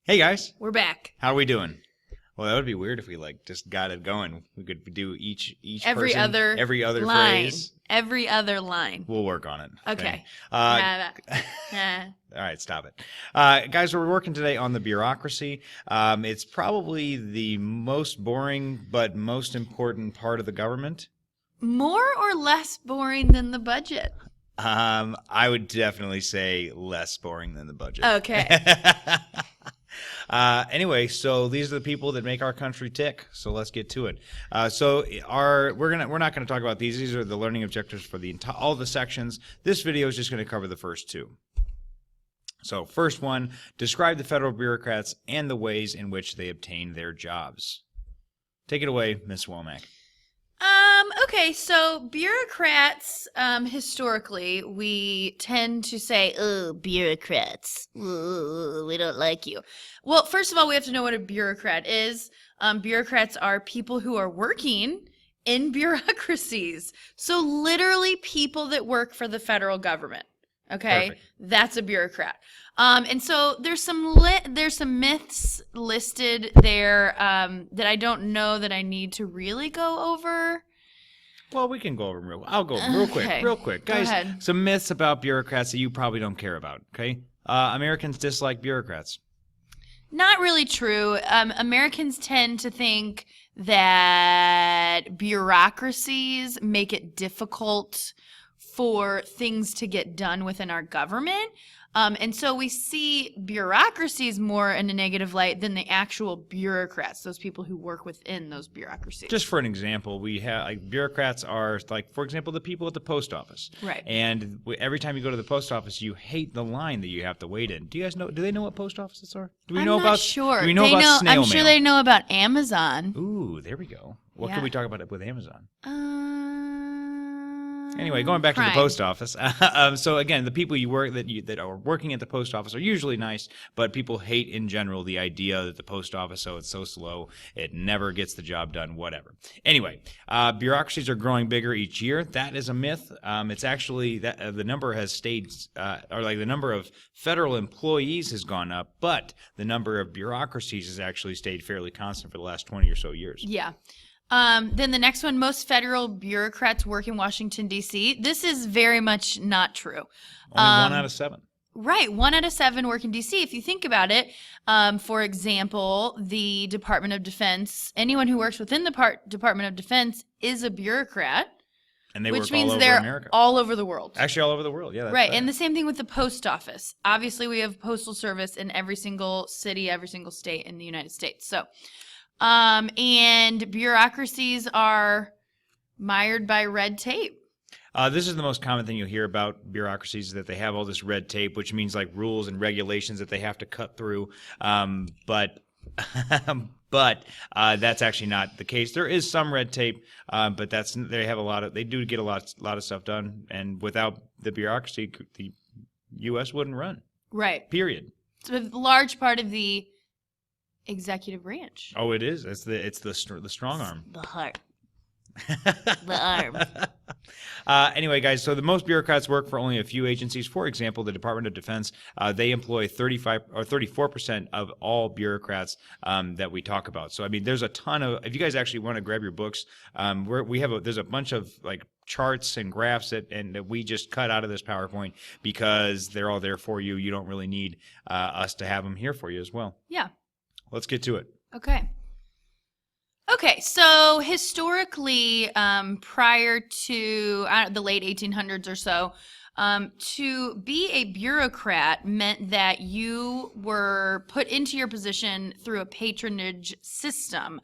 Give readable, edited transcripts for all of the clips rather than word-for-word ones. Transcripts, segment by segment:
Hey guys, We're back. how are we doing? Well, that would be weird if we just got it going. We could do each Every person, other every other line. phrase. Every other line. We'll work on it. Okay. All right, stop it. Guys, we're working today on the bureaucracy. It's probably the most boring but most important part of the government. More or less boring than the budget? I would definitely say less boring than the budget. Okay. Anyway, so these are the people that make our country tick. So let's get to it. We're not going to talk about these. These are the learning objectives for all the sections. This video is just going to cover the first two. So first one, describe the federal bureaucrats and the ways in which they obtain their jobs. Take it away, Ms. Womack. Okay, so bureaucrats, historically, we tend to say, oh, bureaucrats, ooh, we don't like you. Well, first of all, we have to know what a bureaucrat is. Bureaucrats are people who are working in bureaucracies. So literally people that work for the federal government. Okay, Perfect. That's a bureaucrat. And so there's some myths listed there that I don't know that I need to really go over. Well, we can go over them I'll go real quick. Go Guys, ahead. some myths about bureaucrats that you probably don't care about, okay? Americans dislike bureaucrats. Not really true. Americans tend to think that bureaucracies make it difficult for things to get done within our government. And so we see bureaucracies more in a negative light than the actual bureaucrats, those people who work within those bureaucracies. Just for an example, we have bureaucrats are for example, the people at the post office. Right. And every time you go to the post office, you hate the line that you have to wait in. Do you guys know? Do they know what post offices are? Do we I'm know not about? sure. Do we know about snail I'm sure mail? they know about Amazon. Ooh, there we go. What Yeah. can we talk about with Amazon? Anyway, going back to the Prime. post office. So again, the people that are working at the post office are usually nice, but people hate in general the idea that the post office, it's so slow, it never gets the job done, whatever. Anyway, bureaucracies are growing bigger each year. That is a myth. It's actually that the number has stayed, the number of federal employees has gone up, but the number of bureaucracies has actually stayed fairly constant for the last 20 or so years. Yeah. Then the next one, most federal bureaucrats work in Washington, D.C. This is very much not true. Only 1 out of 7. Right. 1 out of 7 work in D.C. If you think about it, for example, the Department of Defense, anyone who works within the Department of Defense is a bureaucrat. And they which work means all over they're America. all over the world. Actually, all over the world. Yeah, that's right. fair. And the same thing with the post office. Obviously, we have postal service in every single city, every single state in the United States. So, and bureaucracies are mired by red tape. This is the most common thing you'll hear about bureaucracies, is that they have all this red tape, which means like rules and regulations that they have to cut through. But that's actually not the case. There is some red tape, but they do get a lot of stuff done. And without the bureaucracy, the U.S. wouldn't run. Right. Period. It's a large part of the executive branch. Oh, it is. It's the strong arm. The heart. The arm. Anyway, guys, so the most bureaucrats work for only a few agencies. For example, the Department of Defense, they employ 35 or 34% of all bureaucrats that we talk about. So, I mean, there's a ton of. If you guys actually want to grab your books, there's a bunch of like charts and graphs that we just cut out of this PowerPoint because they're all there for you. You don't really need us to have them here for you as well. Yeah. Let's get to it. Okay, so historically, prior to the late 1800s or so, to be a bureaucrat meant that you were put into your position through a patronage system.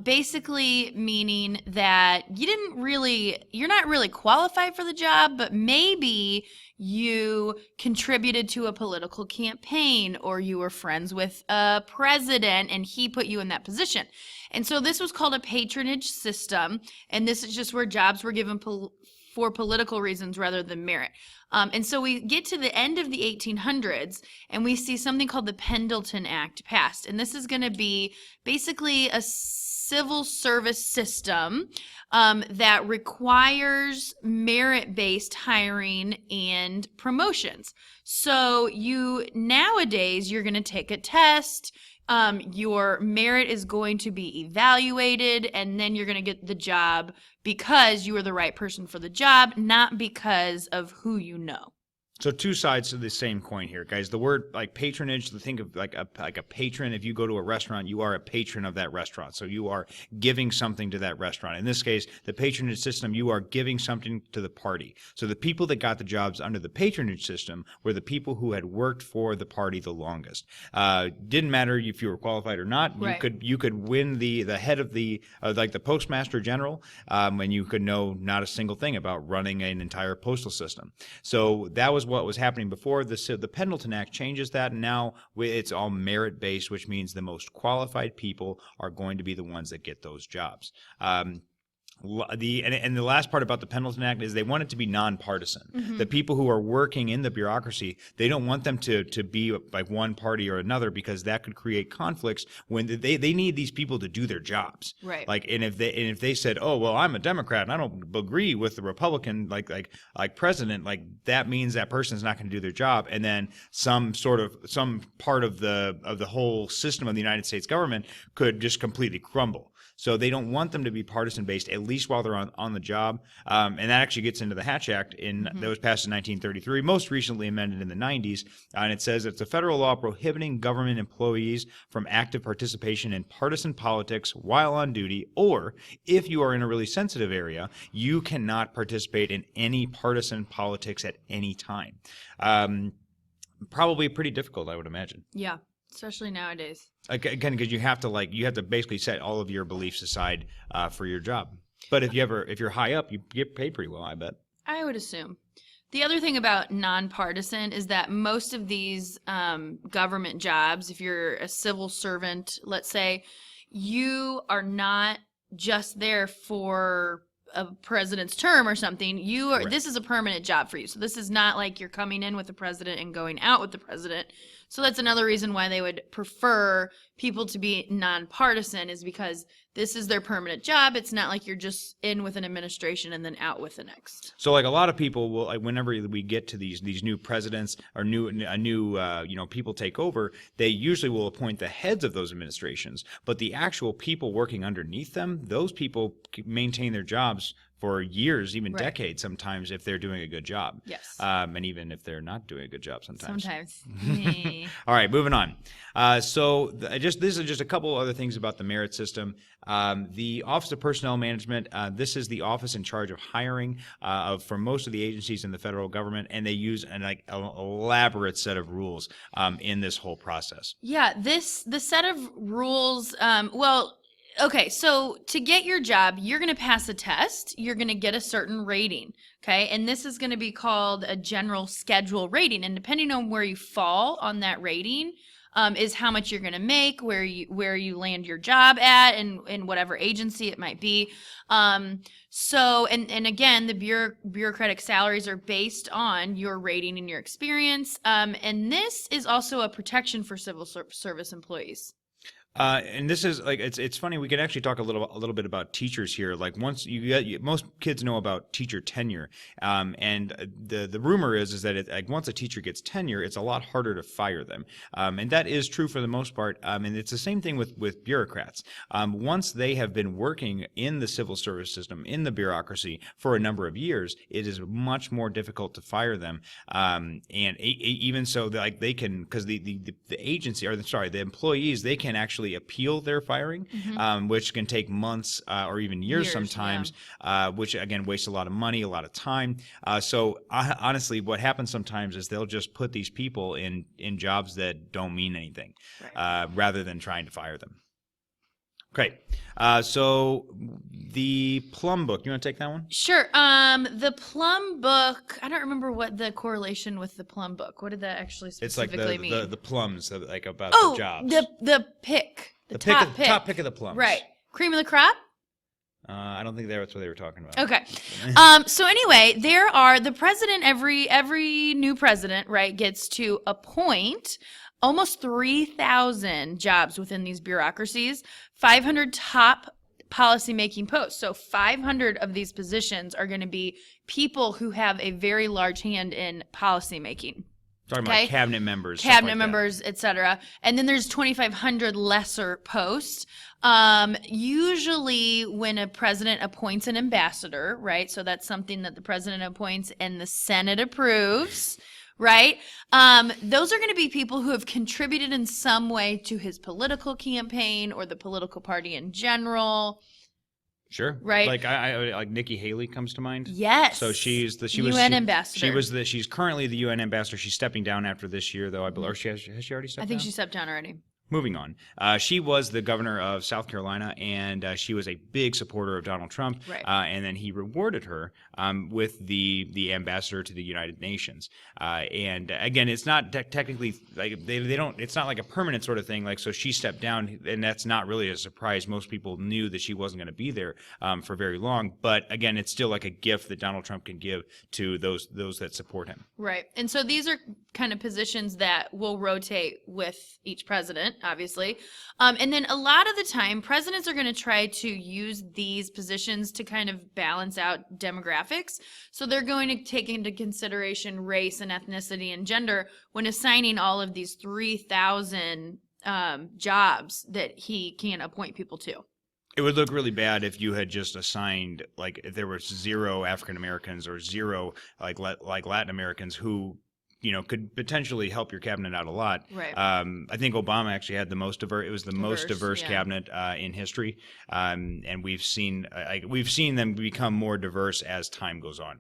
Basically meaning that you're not really qualified for the job, but maybe you contributed to a political campaign or you were friends with a president and he put you in that position. And so this was called a patronage system, and this is just where jobs were given for political reasons rather than merit. And so we get to the end of the 1800s and we see something called the Pendleton Act passed. And this is going to be basically a civil service system that requires merit-based hiring and promotions. So nowadays, you're going to take a test. Your merit is going to be evaluated, and then you're going to get the job because you are the right person for the job, not because of who you know. So two sides to the same coin here, guys. The word like patronage, think of like a patron. If you go to a restaurant, you are a patron of that restaurant. So you are giving something to that restaurant. In this case, the patronage system, you are giving something to the party. So the people that got the jobs under the patronage system were the people who had worked for the party the longest. Didn't matter if you were qualified or not. Right. You could win the head of the like the postmaster general, and you could know not a single thing about running an entire postal system. So that was what was happening before. The Pendleton Act changes that, and now it's all merit-based, which means the most qualified people are going to be the ones that get those jobs. The last part about the Pendleton Act is they want it to be nonpartisan. Mm-hmm. The people who are working in the bureaucracy, they don't want them to be like one party or another, because that could create conflicts when they need these people to do their jobs. Right. Like, and if they said, oh well, I'm a Democrat and I don't agree with the Republican like president, like that means that person's not going to do their job, and then some part of the whole system of the United States government could just completely crumble. So they don't want them to be partisan based, at least while they're on the job. And that actually gets into the Hatch Act that was passed in 1933, most recently amended in the 90s. And it says it's a federal law prohibiting government employees from active participation in partisan politics while on duty, or if you are in a really sensitive area, you cannot participate in any partisan politics at any time. Probably pretty difficult, I would imagine. Yeah, especially nowadays. Again, because you have to basically set all of your beliefs aside for your job. But if you're high up, you get paid pretty well, I bet. I would assume. The other thing about nonpartisan is that most of these government jobs, if you're a civil servant, let's say, you are not just there for a president's term or something. Right. This is a permanent job for you. So this is not like you're coming in with the president and going out with the president. So that's another reason why they would prefer people to be nonpartisan, is because this is their permanent job. It's not like you're just in with an administration and then out with the next. So like a lot of people will, like, whenever we get to these new presidents or new people take over, they usually will appoint the heads of those administrations, but the actual people working underneath them, those people maintain their jobs for years, even decades sometimes, if they're doing a good job. Yes. And even if they're not doing a good job sometimes. All right, moving on. This is just a couple other things about the merit system. The Office of Personnel Management, this is the office in charge of hiring for most of the agencies in the federal government, and they use an elaborate set of rules in this whole process. Yeah, the set of rules, okay, so to get your job, you're going to pass a test. You're going to get a certain rating, okay? And this is going to be called a general schedule rating. And depending on where you fall on that rating is how much you're going to make, where you land your job at, and in whatever agency it might be. So again, the bureaucratic salaries are based on your rating and your experience. And this is also a protection for civil service employees. And this is like it's funny. We can actually talk a little bit about teachers here. Like once most kids know about teacher tenure, and the rumor is that once a teacher gets tenure, it's a lot harder to fire them, and that is true for the most part. And it's the same thing with bureaucrats. Once they have been working in the civil service system, in the bureaucracy for a number of years, it is much more difficult to fire them. And even so, they can, because the agency, the employees, they can actually appeal their firing, which can take months or even years sometimes, which again wastes a lot of money, a lot of time. So honestly, what happens sometimes is they'll just put these people in jobs that don't mean anything, rather than trying to fire them. Great. So the Plum book, you want to take that one? Sure. The Plum book, I don't remember what the correlation with the Plum book. What did that actually specifically mean? It's like the plums, like about the jobs. The pick. The top pick. Top pick of the plums. Right. Cream of the crop? I don't think that's what they were talking about. Okay. So anyway, there are the president, every new president, right, gets to appoint almost 3,000 jobs within these bureaucracies, 500 top policymaking posts. So 500 of these positions are going to be people who have a very large hand in policymaking. Talking about cabinet members. Cabinet members, et cetera. And then there's 2,500 lesser posts. Usually when a president appoints an ambassador, right? So that's something that the president appoints and the Senate approves, right? Those are going to be people who have contributed in some way to his political campaign or the political party in general. Sure. Right. Like I like Nikki Haley comes to mind. Yes. So she was ambassador. She's currently the UN ambassador. She's stepping down after this year, though. I believe. Or has she already stepped down? I think she stepped down already. Moving on. She was the governor of South Carolina, and she was a big supporter of Donald Trump. Right. And then he rewarded her with the ambassador to the United Nations. And again, it's not technically like they don't. It's not like a permanent sort of thing. Like so, she stepped down, and that's not really a surprise. Most people knew that she wasn't going to be there for very long. But again, it's still like a gift that Donald Trump can give to those that support him. Right. And so these are kind of positions that will rotate with each president, obviously. And then a lot of the time, presidents are going to try to use these positions to kind of balance out demographics. So they're going to take into consideration race and ethnicity and gender when assigning all of these 3,000 jobs that he can appoint people to. It would look really bad if you had just assigned, like, if there was 0 African Americans or 0 like Latin Americans who, you know, could potentially help your cabinet out a lot. Right. I think Obama actually had the most diverse. It was the most diverse cabinet in history, and we've seen them become more diverse as time goes on.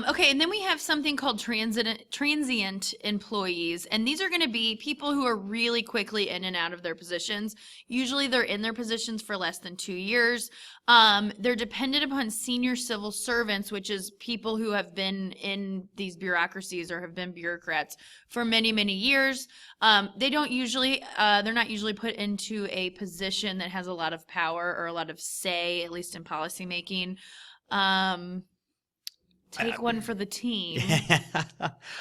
Okay, and then we have something called transient employees, and these are going to be people who are really quickly in and out of their positions. Usually they're in their positions for less than 2 years. They're dependent upon senior civil servants, which is people who have been in these bureaucracies or have been bureaucrats for many, many years. They're not usually put into a position that has a lot of power or a lot of say, at least in policymaking. Take one for the team.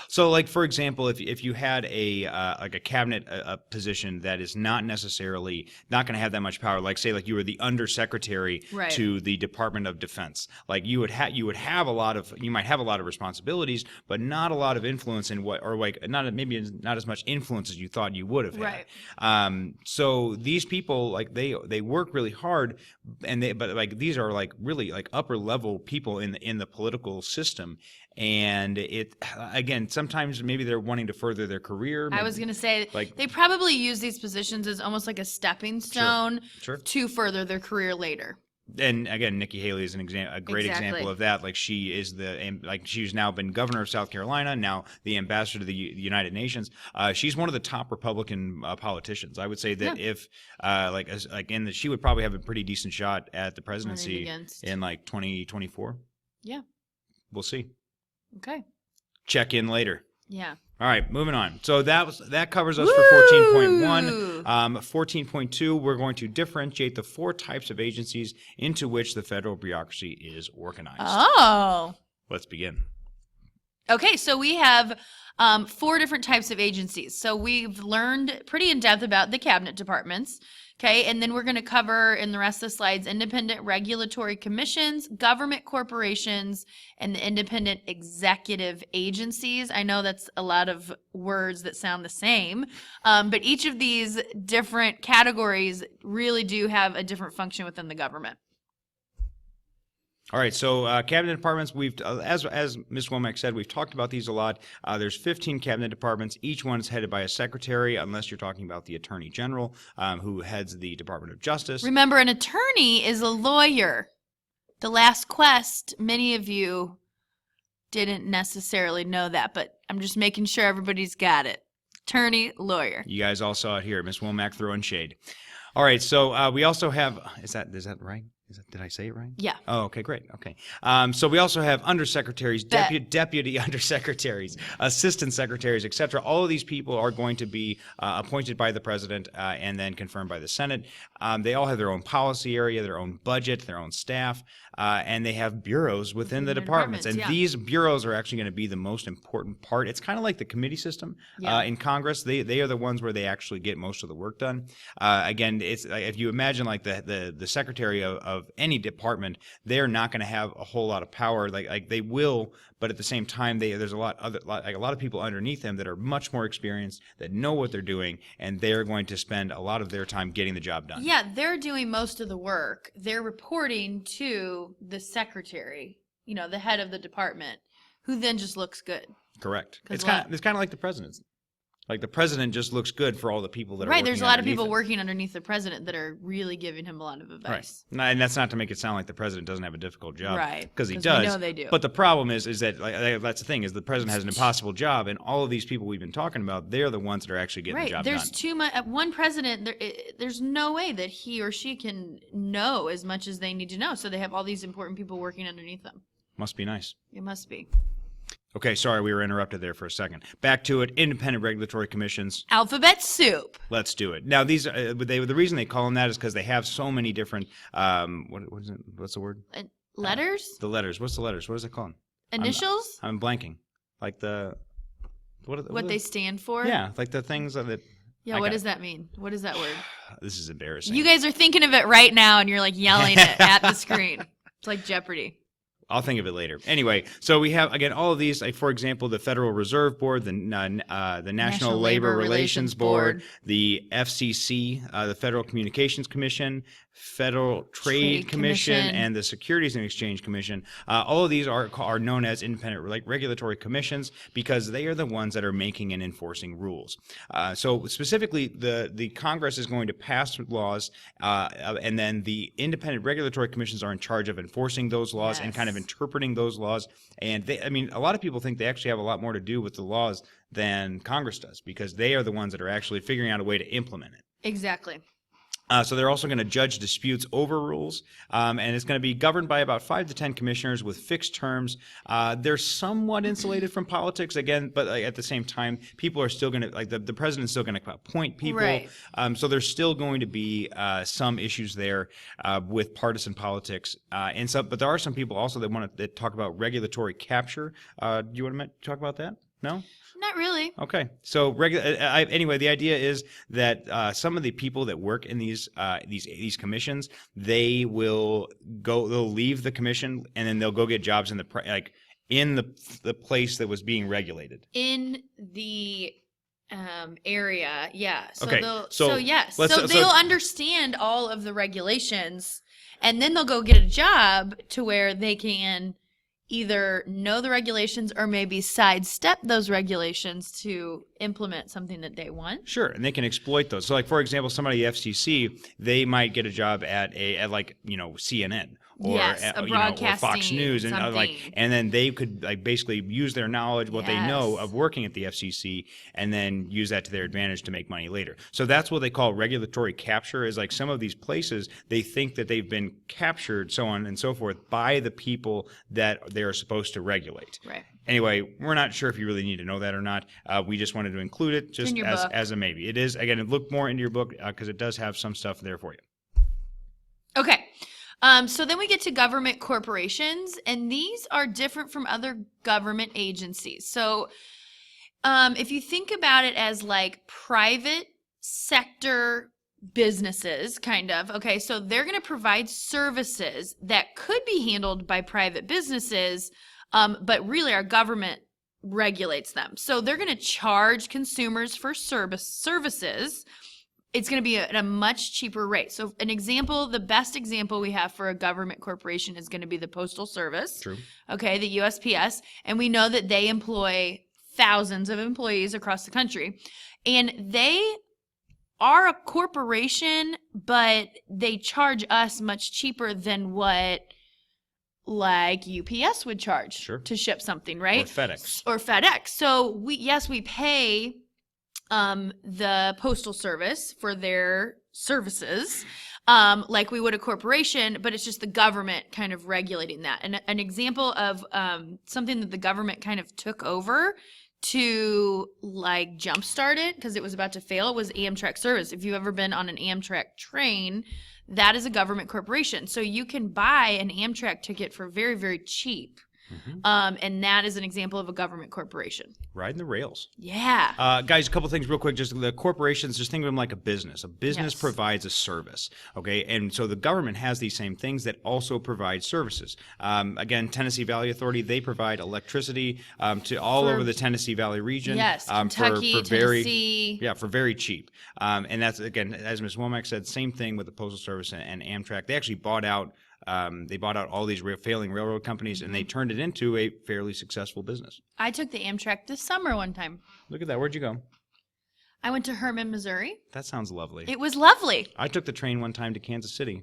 So, like, for example, if you had a cabinet position that is not necessarily not going to have that much power, like say like you were the undersecretary Right. to the Department of Defense, like you might have a lot of responsibilities, but not a lot of influence in what, or like not as much influence as you thought you would have had. Right. So these people, like they work really hard, but like these are like really like upper level people in the political system, and it again sometimes maybe they're wanting to further their career. I was going to say, like, they probably use these positions as almost like a stepping stone Sure. to further their career later. And again, Nikki Haley is a great example of that. Like she is she's now been governor of South Carolina, now the ambassador to the United Nations. She's one of the top Republican politicians. I would say that if she would probably have a pretty decent shot at the presidency in like 2024. Yeah. We'll see. Okay. Check in later. Yeah. All right, moving on. So that covers us for 14.1. 14.2, we're going to differentiate the 4 types of agencies into which the federal bureaucracy is organized. Oh. Let's begin. Okay, so we have 4 different types of agencies. So we've learned pretty in depth about the cabinet departments. Okay, and then we're going to cover in the rest of the slides independent regulatory commissions, government corporations, and the independent executive agencies. I know that's a lot of words that sound the same, but each of these different categories really do have a different function within the government. All right, so cabinet departments, we've as Ms. Womack said, we've talked about these a lot. There's 15 cabinet departments. Each one is headed by a secretary, unless you're talking about the Attorney General, who heads the Department of Justice. Remember, an attorney is a lawyer. The Last Quest, many of you didn't necessarily know that, but I'm just making sure everybody's got it. Attorney, lawyer. You guys all saw it here, Ms. Womack throwing shade. All right, so we also have, is that right? Did I say it right? Yeah. Oh, okay, great. Okay. So we also have undersecretaries, deputy undersecretaries, assistant secretaries, etc. All of these people are going to be appointed by the president and then confirmed by the Senate. They all have their own policy area, their own budget, their own staff, and they have bureaus within the departments. And these bureaus are actually going to be the most important part. It's kind of like the committee system in Congress. They are the ones where they actually get most of the work done. Again, it's if you imagine like the secretary of any department, they're not going to have a whole lot of power. Like they will, but at the same time, there's a lot of people underneath them that are much more experienced, that know what they're doing, and they're going to spend a lot of their time getting the job done. Yeah, they're doing most of the work. They're reporting to the secretary, the head of the department, who then just looks good. Correct. It's kind of like the president's. Like the president just looks good for all the people that are working there's a lot of people him. Working underneath the president that are really giving him a lot of advice. Right. And that's not to make it sound like the president doesn't have a difficult job. Right. Because he does. We know they do. But the problem is that that's the thing, is the president has an impossible job, and all of these people we've been talking about, they're the ones that are actually getting the job There's done. too much. One president, there's no way that he or she can know as much as they need to know. So they have all these important people working underneath them. Must be nice. It must be. Okay, sorry, we were interrupted there for a second. Back to it. Independent regulatory commissions. Alphabet soup. Let's do it. Now, these the reason they call them that is because they have so many different. What is it? What's the word? Letters. The letters. What's the letters? What is it called? Initials. I'm blanking. Like the. What they stand for? Yeah, like the things that. Yeah, what does that mean? What is that word? This is embarrassing. You guys are thinking of it right now, and you're like yelling it at the screen. It's like Jeopardy. I'll think of it later. Anyway, so we have, again, all of these, like, for example, the Federal Reserve Board, the National Labor Relations Board, the FCC, the Federal Communications Commission, Federal Trade Commission, and the Securities and Exchange Commission. All of these are known as independent regulatory commissions because they are the ones that are making and enforcing rules. So specifically, the Congress is going to pass laws, and then the independent regulatory commissions are in charge of enforcing those laws and kind of interpreting those laws. And a lot of people think they actually have a lot more to do with the laws than Congress does because they are the ones that are actually figuring out a way to implement it. Exactly. So they're also going to judge disputes over rules, and it's going to be governed by about 5 to 10 commissioners with fixed terms. They're somewhat insulated from politics, again, but at the same time, people are still going to, the president's still going to appoint people. Right. So there's still going to be some issues there with partisan politics, but there are some people also that want to talk about regulatory capture. Do you want to talk about that? No? Not really. Okay. So anyway, the idea is that some of the people that work in these commissions, they'll leave the commission and then they'll go get jobs in the place that was being regulated. In the area, yeah. So okay. They'll understand all of the regulations, and then they'll go get a job to where they can either know the regulations or maybe sidestep those regulations to implement something that they want. Sure, and they can exploit those. So, like, for example, somebody at the FCC, they might get a job at CNN. Or or Fox News, and then they could basically use their knowledge, what they know of working at the FCC, and then use that to their advantage to make money later. So that's what they call regulatory capture. Is like some of these places they think that they've been captured, so on and so forth, by the people that they are supposed to regulate. Right. Anyway, we're not sure if you really need to know that or not. We just wanted to include it just as a maybe. It is, again, look more into your book because it does have some stuff there for you. Okay. So then we get to government corporations, and these are different from other government agencies. So if you think about it as like private sector businesses, kind of, okay, so they're going to provide services that could be handled by private businesses, but really our government regulates them. So they're going to charge consumers for services. It's going to be at a much cheaper rate. So the best example we have for a government corporation is going to be the Postal Service. True. Okay, the USPS. And we know that they employ thousands of employees across the country. And they are a corporation, but they charge us much cheaper than what like UPS would charge to ship something, right? Or FedEx. So we pay the Postal Service for their services, like we would a corporation, but it's just the government kind of regulating that. And an example of something that the government kind of took over to like jumpstart it because it was about to fail was Amtrak service. If you've ever been on an Amtrak train, that is a government corporation. So you can buy an Amtrak ticket for very, very cheap. And that is an example of a government corporation. Riding the rails. Yeah. Guys, a couple things real quick. Just the corporations, just think of them like a business. A business Yes. provides a service, okay? And so the government has these same things that also provide services. Again, Tennessee Valley Authority, they provide electricity to all over the Tennessee Valley region. Yes, Kentucky, for very, Tennessee. yeah, for very cheap. And that's, again, as Ms. Womack said, same thing with the Postal Service and Amtrak. They actually bought out all these failing railroad companies, and they turned it into a fairly successful business. I took the Amtrak this summer one time. Look at that. Where'd you go? I went to Herman, Missouri. That sounds lovely. It was lovely. I took the train one time to Kansas City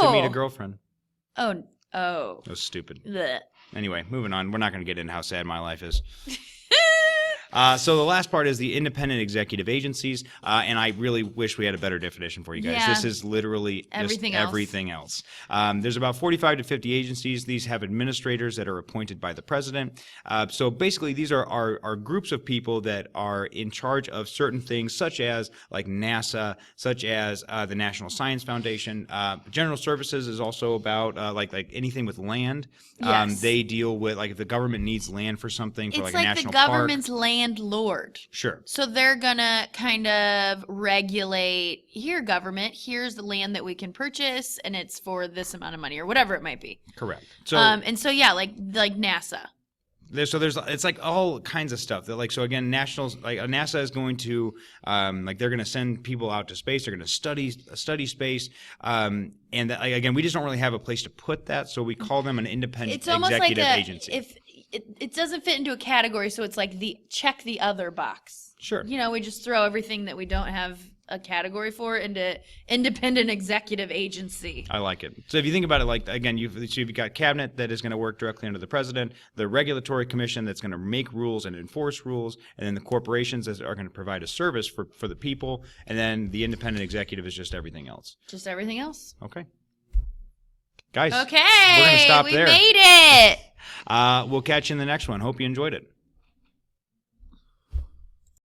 to meet a girlfriend. Oh. That was stupid. Blech. Anyway, moving on. We're not going to get into how sad my life is. So the last part is the independent executive agencies, and I really wish we had a better definition for you guys. Yeah. This is literally Everything just else. everything else. There's about 45 to 50 agencies. These have administrators that are appointed by the president. So basically, these are groups of people that are in charge of certain things, such as like NASA, such as the National Science Foundation. General Services is also about like anything with land. Yes. They deal with like if the government needs land for something, for It's like a like national the park. government's landlord. Sure. So they're gonna kind of regulate, here government, here's the land that we can purchase and it's for this amount of money or whatever it might be. Correct. So And so yeah, like NASA. there's it's like all kinds of stuff that like so again NASA is going to like they're going to send people out to space. They're going to study space. And that, like, again, we just don't really have a place to put that, so we call them an independent It's almost like executive agency. if it doesn't fit into a category, so it's like the check the other box. Sure. You know, we just throw everything that we don't have a category for into independent executive agency. I like it. So if you think about it, like again, you've got cabinet that is going to work directly under the president, the regulatory commission that's going to make rules and enforce rules, and then the corporations that are going to provide a service for the people, and then the independent executive is just everything else. Just everything else. Okay. Guys, Okay. we're going to stop we there. made it. We'll catch you in the next one. Hope you enjoyed it.